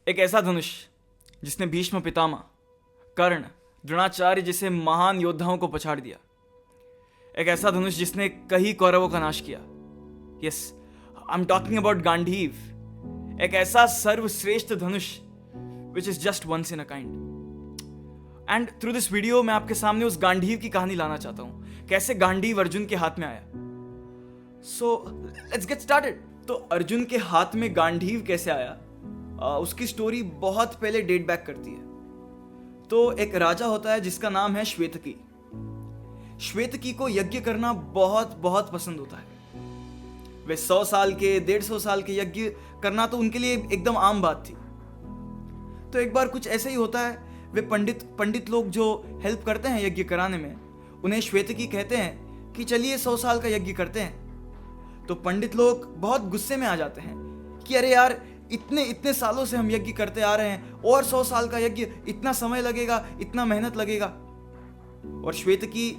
एक ऐसा धनुष जिसने भीष्म पितामह, कर्ण, द्रोणाचार्य जैसे महान योद्धाओं को पछाड़ दिया। एक ऐसा धनुष जिसने कई कौरवों का नाश किया। Yes, I am talking about Gandiv. एक ऐसा सर्वश्रेष्ठ धनुष which is just once in a kind. And through this video मैं आपके सामने उस गांडीव की कहानी लाना चाहता हूं, कैसे गांडीव अर्जुन के हाथ में आया। So let's get started. तो अर्जुन के हाथ में गांडीव कैसे आया, उसकी स्टोरी बहुत पहले डेट बैक करती है। तो एक राजा होता है जिसका नाम है श्वेतकी। श्वेतकी को यज्ञ करना बहुत बहुत पसंद होता है। वे 100 साल के 150 साल के यज्ञ करना तो उनके लिए एकदम आम बात थी। तो एक बार कुछ ऐसे ही होता है, वे पंडित लोग जो हेल्प करते हैं यज्ञ कराने में, उन्हें श्वेतकी कहते हैं कि चलिए 100 साल का यज्ञ करते हैं। तो पंडित लोग बहुत गुस्से में आ जाते हैं कि अरे यार, इतने सालों से हम यज्ञ करते आ रहे हैं और 100 साल का यज्ञ, इतना समय लगेगा, इतना मेहनत लगेगा। और श्वेतकी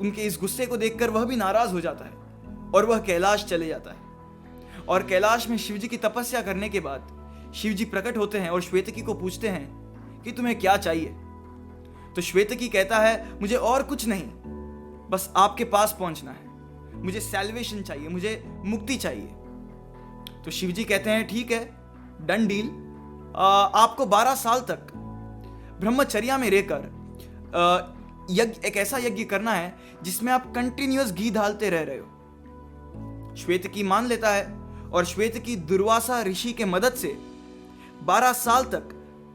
उनके इस गुस्से को देखकर वह भी नाराज हो जाता है और वह कैलाश चले जाता है। और कैलाश में शिवजी की तपस्या करने के बाद शिवजी प्रकट होते हैं और श्वेतकी को पूछते हैं कि तुम्हें क्या चाहिए। तो श्वेतकी कहता है, मुझे और कुछ नहीं, बस आपके पास पहुंचना है, मुझे सैल्वेशन चाहिए, मुझे मुक्ति चाहिए। तो शिवजी कहते हैं ठीक है, डन डील। आपको 12 साल तक ब्रह्मचर्या में रहकर एक ऐसा यज्ञ करना है जिसमें आप कंटिन्यूअस घी डालते रह रहे हो। श्वेतकी मान लेता है और श्वेतकी दुर्वासा ऋषि के मदद से 12 साल तक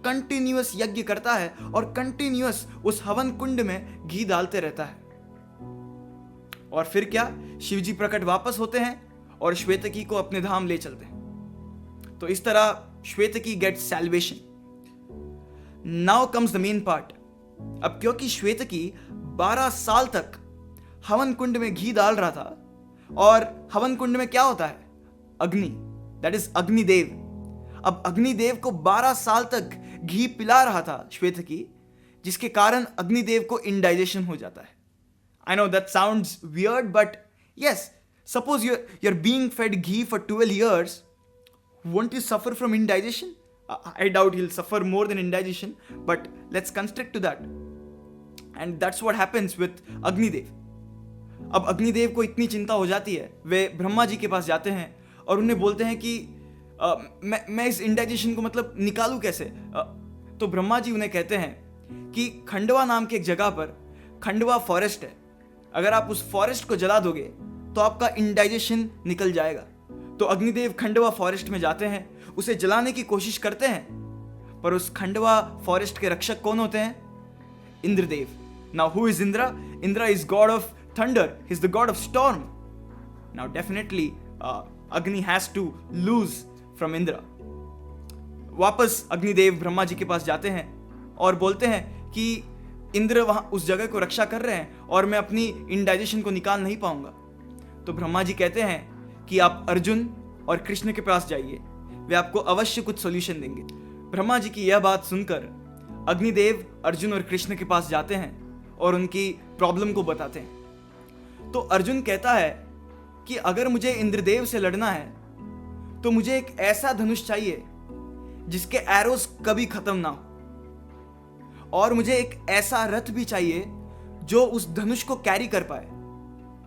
कंटिन्यूअस यज्ञ करता है और कंटिन्यूअस उस हवन कुंड में घी डालते रहता है। और फिर क्या, शिवजी प्रकट वापस होते हैं और श्वेतकी को अपने धाम ले चलते हैं। तो इस तरह Shvetaki gets salvation. Now comes the main part. अब क्योंकि श्वेतकी 12 साल तक हवन कुंड में घी डाल रहा था, और हवन कुंड में क्या होता है, अग्नि, दैट इज अग्निदेव। अब अग्निदेव को 12 साल तक घी पिला रहा था श्वेतकी, जिसके कारण अग्निदेव को इंडाइजेशन हो जाता है। I know that sounds weird, but yes, suppose you're being fed ghee for 12 years, won't you suffer from indigestion? I doubt he'll suffer more than indigestion, but let's construct to that. And that's what happens with Agnidev. अब अग्निदेव को इतनी चिंता हो जाती है, वे ब्रह्मा जी के पास जाते हैं और उन्हें बोलते हैं कि मैं इस इंडाइजेशन को मतलब निकालूं कैसे। तो ब्रह्मा जी उन्हें कहते हैं कि खंडवा नाम की एक जगह पर खंडवा फॉरेस्ट है, अगर आप उस फॉरेस्ट को जला दोगे तो आपका इंडाइजेशन निकल जाएगा। तो अग्निदेव खंडवा फॉरेस्ट में जाते हैं, उसे जलाने की कोशिश करते हैं, पर उस खंडवा फॉरेस्ट के रक्षक कौन होते हैं, Indradev. Now who is Indra? Indra is god of thunder, he is the god of storm. Now definitely Agni has to lose from Indra. वापस अग्निदेव ब्रह्मा जी के पास जाते हैं और बोलते हैं कि इंद्र वहां उस जगह को रक्षा कर रहे हैं और मैं अपनी इंडाइजेशन को निकाल नहीं पाऊंगा। तो ब्रह्मा जी कहते हैं कि आप अर्जुन और कृष्ण के पास जाइए, वे आपको अवश्य कुछ सॉल्यूशन देंगे। ब्रह्मा जी की यह बात सुनकर अग्निदेव अर्जुन और कृष्ण के पास जाते हैं और उनकी प्रॉब्लम को बताते हैं। तो अर्जुन कहता है कि अगर मुझे इंद्रदेव से लड़ना है तो मुझे एक ऐसा धनुष चाहिए जिसके एरोस कभी खत्म ना हो, और मुझे एक ऐसा रथ भी चाहिए जो उस धनुष को कैरी कर पाए।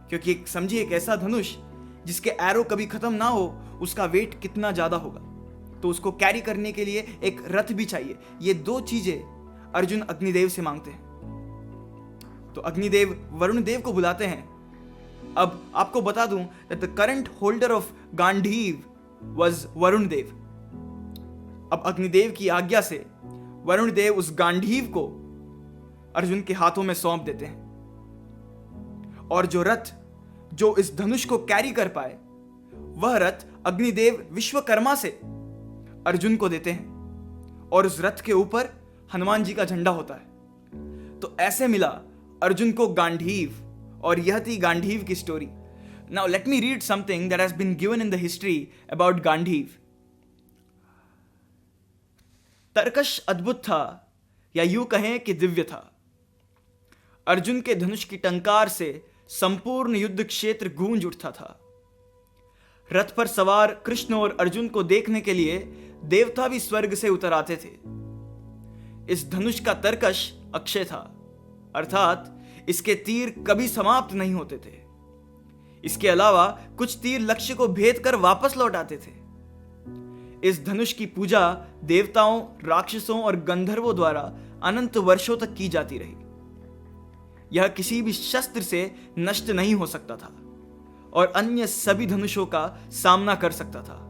क्योंकि समझिए, एक ऐसा धनुष जिसके एरो कभी खत्म ना हो, उसका वेट कितना ज्यादा होगा, तो उसको कैरी करने के लिए एक रथ भी चाहिए। ये 2 चीजें अर्जुन अग्निदेव से मांगते हैं। तो अग्निदेव वरुण देव को बुलाते हैं। अब आपको बता दूं that the current holder of Gandiva was Varun Dev. अब अग्निदेव की आज्ञा से वरुण देव उस गांडीव को अर्जुन के हाथों में सौंप देते हैं, और जो रथ जो इस धनुष को कैरी कर पाए, वह रथ अग्निदेव विश्वकर्मा से अर्जुन को देते हैं, और उस रथ के ऊपर हनुमान जी का झंडा होता है। तो ऐसे मिला अर्जुन को गांडीव, और यह थी गांडीव की story. Now let me read something that has been given in the history about Gandiva. तर्कश अद्भुत था, या यूं कहें कि दिव्य था। अर्जुन के धनुष की टंकार से संपूर्ण युद्ध क्षेत्र गूंज उठता था। रथ पर सवार कृष्ण और अर्जुन को देखने के लिए देवता भी स्वर्ग से उतर आते थे। इस धनुष का तरकश अक्षय था, अर्थात इसके तीर कभी समाप्त नहीं होते थे। इसके अलावा कुछ तीर लक्ष्य को भेद कर वापस लौट आते थे। इस धनुष की पूजा देवताओं, राक्षसों और गंधर्वों द्वारा अनंत वर्षों तक की जाती रही। यह किसी भी शस्त्र से नष्ट नहीं हो सकता था और अन्य सभी धनुषों का सामना कर सकता था।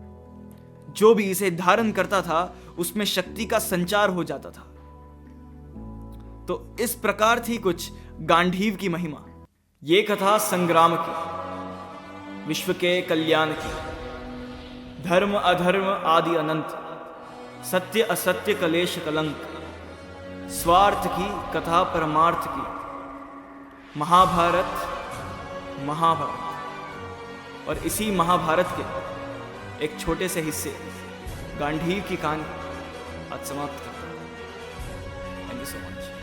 जो भी इसे धारण करता था उसमें शक्ति का संचार हो जाता था। तो इस प्रकार थी कुछ गांडीव की महिमा। ये कथा संग्राम की, विश्व के कल्याण की, धर्म अधर्म आदि अनंत, सत्य असत्य कलेश कलंक, स्वार्थ की कथा परमार्थ की, महाभारत। और इसी महाभारत के एक छोटे से हिस्से गांडीव की कहानी आज समाप्त करता हूं। Thank you so much.